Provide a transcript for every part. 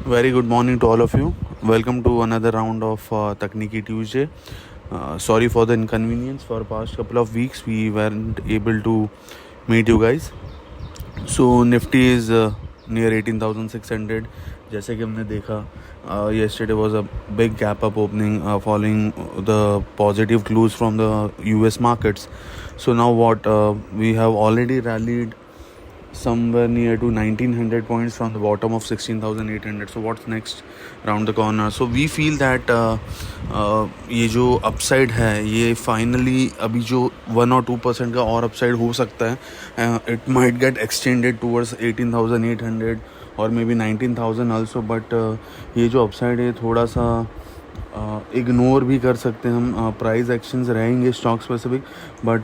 Very good morning to all of you. Welcome to another round of Takniki Tuesday. Sorry for the inconvenience. For past couple of weeks, we weren't able to meet you guys. So Nifty is near 18,600. जैसे कि हमने देखा, yesterday was a big gap up opening following the positive clues from the US markets. So now what? We have already rallied somewhere near to 1900 points from the bottom of 16,800. So what's next around the corner? So we feel that ये जो upside है ये finally अभी जो 1 or 2% का और upside हो सकता है. It might get extended towards 18,800 or maybe 19,000 also, but ये जो upside है थोड़ा सा इग्नोर भी कर सकते हैं हम. प्राइस एक्शंस रहेंगे स्टॉक स्पेसिफिक, बट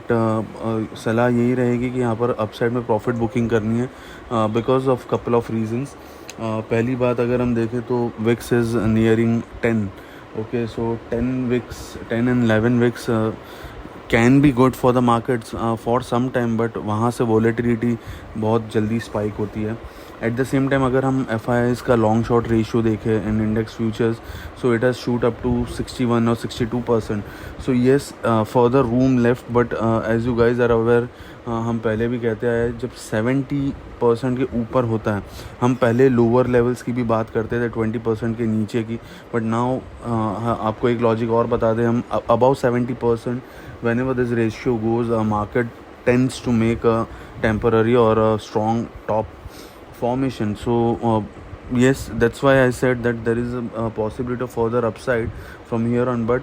सलाह यही रहेगी कि यहाँ पर अपसाइड में प्रॉफिट बुकिंग करनी है because of couple of reasons. पहली बात अगर हम देखें तो VIX is nearing 10. Okay, so 10 and 11 VIX can be good for the markets for some time, but वहाँ से वॉलेटिलिटी बहुत जल्दी स्पाइक होती है. एट द सेम टाइम अगर हम FIIs का लॉन्ग शॉर्ट रेशियो देखें in index futures, so it has shoot up to 61 और 62%. So yes, further room left, but as you guys are aware, हम पहले भी कहते आए जब 70% के ऊपर होता है, हम पहले लोअर लेवल्स की भी बात करते थे 20% के नीचे की, बट नाउ आपको एक लॉजिक और बता दें, हम about 70% whenever this ratio goes, market tends to make a temporary or a strong top formation. So yes, that's why I said that there is a possibility of further upside from here on, but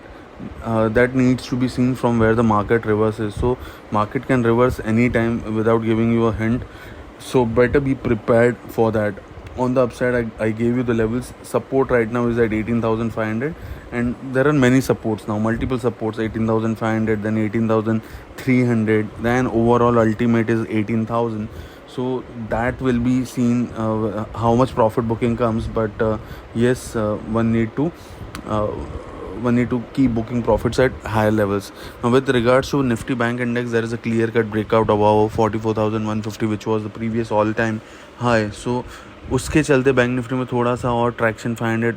that needs to be seen from where the market reverses. So market can reverse anytime without giving you a hint, so better be prepared for that. On the upside, I gave you the levels. Support right now is at 18,500, and there are many supports now, multiple supports, 18,500, then 18,300, then overall ultimate is 18,000. So that will be seen how much profit booking comes, but yes, one need to keep booking profits at higher levels. Now with regards to Nifty Bank Index, there is a clear cut breakout above 44,150, which was the previous all time high. So उसके चलते bank Nifty में थोड़ा सा और traction 500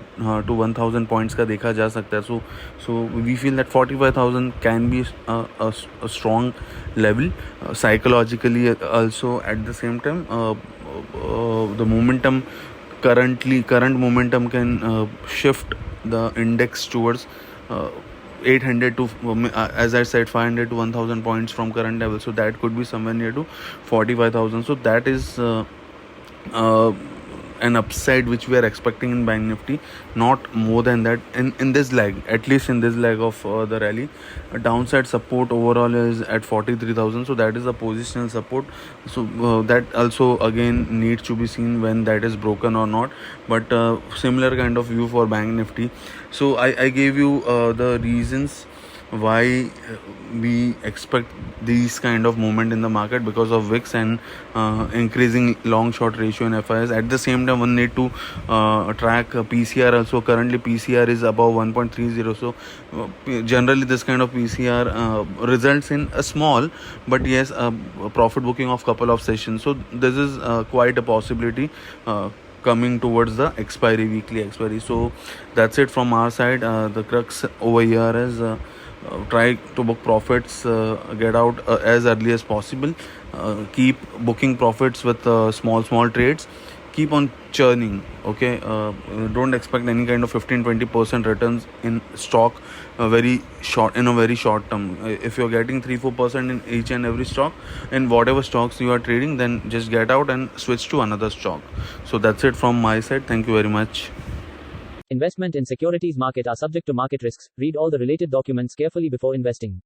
to 1,000 points का देखा जा सकता है. So we feel that 45,000 can be a strong level psychologically also. At the same time the momentum current momentum can shift the index towards 800 to as I said 500 to 1,000 points from current level. So that could be somewhere near to 45,000. So that is an upside which we are expecting in bank nifty, not more than that in this leg, at least in this leg of the rally. Downside support overall is at 43,000, so that is a positional support. So that also again needs to be seen when that is broken or not, but similar kind of view for bank nifty. So I gave you the reasons why we expect these kind of movement in the market because of VIX and increasing long short ratio in FIs. At the same time, one need to track PCR also. Currently PCR is above 1.30, so generally this kind of PCR results in a small but yes profit booking of couple of sessions. So this is quite a possibility coming towards the weekly expiry. So that's it from our side. The crux over here is try to book profits, get out as early as possible, keep booking profits with small trades, keep on churning. Okay, don't expect any kind of 15-20% returns in stock in a very short term. If you're getting 3-4% in each and every stock, in whatever stocks you are trading, then just get out and switch to another stock. So that's it from my side. Thank you very much. Investment in securities market are subject to market risks. Read all the related documents carefully before investing.